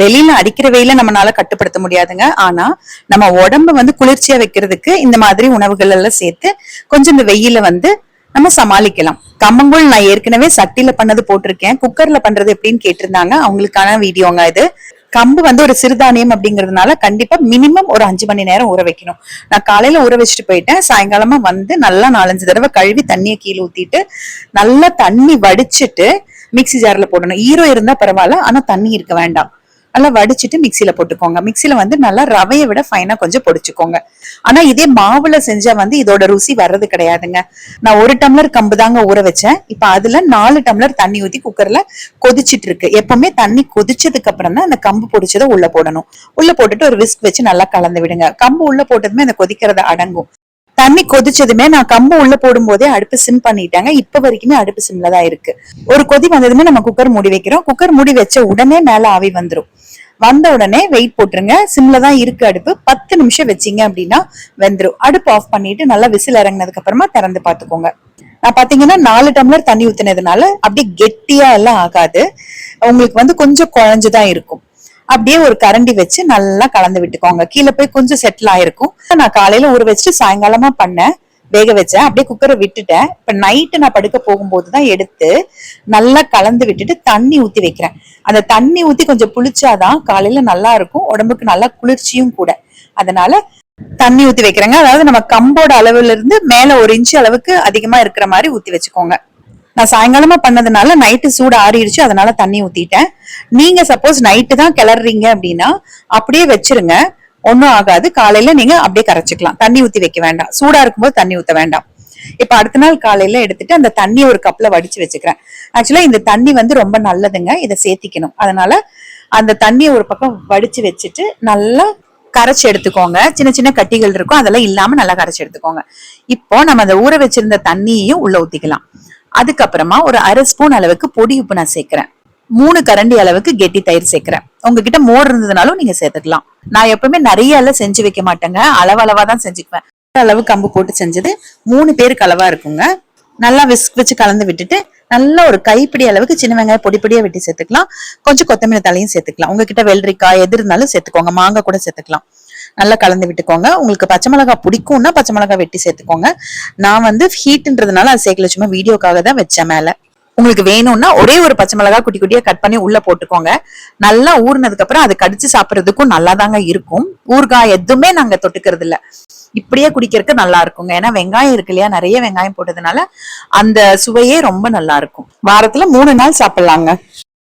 வெளியில அடிக்கிற வெயில நம்மளால கட்டுப்படுத்த முடியாதுங்க. ஆனா நம்ம உடம்ப வந்து குளிர்ச்சியா வைக்கிறதுக்கு இந்த மாதிரி உணவுகள் எல்லாம் சேர்த்து கொஞ்சம் இந்த வெயில வந்து நம்ம சமாளிக்கலாம். கம்மங்கூழ் நான் ஏற்கனவே சட்டியில பண்ணது போட்டிருக்கேன். குக்கர்ல பண்றது எப்படின்னு கேட்டிருந்தாங்க. அவங்களுக்கான வீடியோங்க இது. கம்பு வந்து ஒரு சிறுதானியம் அப்படிங்கறதுனால கண்டிப்பா மினிமம் ஒரு 5 மணி நேரம் ஊற வைக்கணும். நான் காலையில ஊற வச்சுட்டு போயிட்டேன். சாயங்காலமா வந்து நல்லா 4-5 தடவை கழுவி தண்ணியை கீழே ஊத்திட்டு நல்லா தண்ணி வடிச்சிட்டு மிக்சி ஜார்ல போடணும். ஈரம் இருந்தா பரவாயில்ல, ஆனா தண்ணி இருக்க வேண்டாம். நல்லா வடிச்சிட்டு மிக்சியில போட்டுக்கோங்க. மிக்சியில வந்து நல்லா ரவையை விட ஃபைனா கொஞ்சம் பொடிச்சுக்கோங்க. ஆனா இதே மாவுல செஞ்சா வந்து இதோட ருசி வர்றது கிடையாதுங்க. நான் 1 டம்ளர் கம்பு தாங்க ஊற வச்சேன். இப்ப அதுல 4 டம்ளர் தண்ணி ஊத்தி குக்கர்ல கொதிச்சிட்டு இருக்கு. எப்பவுமே தண்ணி கொதிச்சதுக்கு அப்புறம் தான் அந்த கம்பு பொடிச்சதை உள்ள போடணும். உள்ள போட்டுட்டு ஒரு விஸ்க் வச்சு நல்லா கலந்து விடுங்க. கம்பு உள்ள போட்டதுமே அந்த கொதிக்கிறத அடங்கும். தண்ணி கொதிச்சதுமே நான் கம்பு உள்ள போடும் போதே அடுப்பு சிம் பண்ணிட்டாங்க. இப்ப வரைக்குமே அடுப்பு சிம்ல தான் இருக்கு. ஒரு கொதி வந்ததுமே நம்ம குக்கர் மூடி வைக்கிறோம். குக்கர் மூடி வச்ச உடனே மேல ஆவி வந்துரும். வந்த உடனே வெயிட் போட்டுருங்க. சிம்ல தான் இருக்கு அடுப்பு. 10 நிமிஷம் வச்சீங்க அப்படின்னா வெந்துரும். அடுப்பு ஆஃப் பண்ணிட்டு நல்லா விசில் இறங்கினதுக்கு அப்புறமா திறந்து பாத்துக்கோங்க. நான் பாத்தீங்கன்னா 4 டம்ளர் தண்ணி ஊத்தினதுனால அப்படியே கெட்டியா எல்லாம் ஆகாது. உங்களுக்கு வந்து கொஞ்சம் குழஞ்சுதான் இருக்கும். அப்படியே ஒரு கரண்டி வச்சு நல்லா கலந்து விட்டுக்கோங்க. கீழே போய் கொஞ்சம் செட்டில் ஆயிருக்கும். நான் காலையில ஊற வச்சுட்டு சாயங்காலமா பண்ணேன், வேக வச்சேன். அப்படியே குக்கரை விட்டுட்டேன். இப்ப நைட்டு நான் படுக்க போகும்போதுதான் எடுத்து நல்லா கலந்து விட்டுட்டு தண்ணி ஊத்தி வைக்கிறேன். அந்த தண்ணி ஊத்தி கொஞ்சம் புளிச்சாதான் காலையில நல்லா இருக்கும், உடம்புக்கு நல்லா குளிர்ச்சியும் கூட. அதனால தண்ணி ஊத்தி வைக்கிறேங்க. அதாவது நம்ம கம்போட அளவுல இருந்து மேல 1 இன்ச்சு அளவுக்கு அதிகமா இருக்கிற மாதிரி ஊத்தி வச்சுக்கோங்க. நான் சாயங்காலமா பண்ணதுனால நைட்டு சூடு ஆறிடுச்சு, அதனால தண்ணி ஊத்திட்டேன். நீங்க சப்போஸ் நைட்டு தான் கிளறீங்க அப்படின்னா அப்படியே வச்சிருங்க, ஒன்னும் ஆகாது. காலையில நீங்க அப்படியே கரைச்சிக்கலாம். தண்ணி ஊத்தி வைக்க வேண்டாம். சூடா இருக்கும்போது தண்ணி ஊத்த வேண்டாம். இப்ப அடுத்த நாள் காலையில எடுத்துட்டு அந்த தண்ணி ஒரு கப்ல வடிச்சு வச்சுக்கிறேன். ஆக்சுவலா இந்த தண்ணி வந்து ரொம்ப நல்லதுங்க, இதை சேர்த்திக்கணும். அதனால அந்த தண்ணியை ஒரு பக்கம் வடிச்சு வச்சுட்டு நல்லா கரைச்சி எடுத்துக்கோங்க. சின்ன சின்ன கட்டிகள் இருக்கும், அதெல்லாம் இல்லாம நல்லா கரைச்சி எடுத்துக்கோங்க. இப்போ நம்ம அந்த ஊற வச்சிருந்த தண்ணியையும் உள்ள ஊத்திக்கலாம். அதுக்கப்புறமா ஒரு 1/2 ஸ்பூன் அளவுக்கு பொடி உப்பு நான் சேர்க்கிறேன். 3 கரண்டி அளவுக்கு கெட்டி தயிர் சேர்க்கிறேன். உங்ககிட்ட மோர் இருந்ததுனாலும் நீங்க சேர்த்துக்கலாம். நான் எப்பவுமே நிறைய எல்லாம் செஞ்சு வைக்க மாட்டேங்க, அளவா தான் செஞ்சுக்குவேன். அளவு கம்பு போட்டு செஞ்சது 3 பேருக்கு அளவா இருக்குங்க. நல்லா விஸ்க் வச்சு கலந்து விட்டுட்டு நல்லா ஒரு கைப்பிடி அளவுக்கு சின்ன வெங்காயம் பொடியா வெட்டி சேர்த்துக்கலாம். கொஞ்சம் கொத்தமல்லி தலையும் சேர்த்துக்கலாம். உங்ககிட்ட வெள்ளரிக்காய் எது இருந்தாலும் சேர்த்துக்கோங்க, மாங்காய் கூட சேர்த்துக்கலாம். நல்லா கலந்து விட்டுக்கோங்க. உங்களுக்கு பச்சை மிளகாய் பிடிக்கும்னா பச்சை மிளகாய் வெட்டி சேர்த்துக்கோங்க. நான் வந்து ஹீட்ன்றதுனால அது சேர்க்கல, சும்மா வீடியோக்காக தான் வச்சேன் மேல. உங்களுக்கு வேணும்னா ஒரே ஒரு பச்சை மிளகாய் குட்டி குட்டியா கட் பண்ணி உள்ள போட்டுக்கோங்க. நல்லா ஊறினதுக்கு அப்புறம் அதை கடிச்சு சாப்பிடறதுக்கும் நல்லா தாங்க இருக்கும். ஊறுகாய் எதுவுமே நாங்க தொட்டுக்கிறது இல்ல, இப்படியே குடிக்கிறதுக்கு நல்லா இருக்குங்க. ஏன்னா வெங்காயம் இருக்கு இல்லையா, நிறைய வெங்காயம் போட்டதுனால அந்த சுவையே ரொம்ப நல்லா இருக்கும். வாரத்துல 3 நாள் சாப்பிடலாங்க.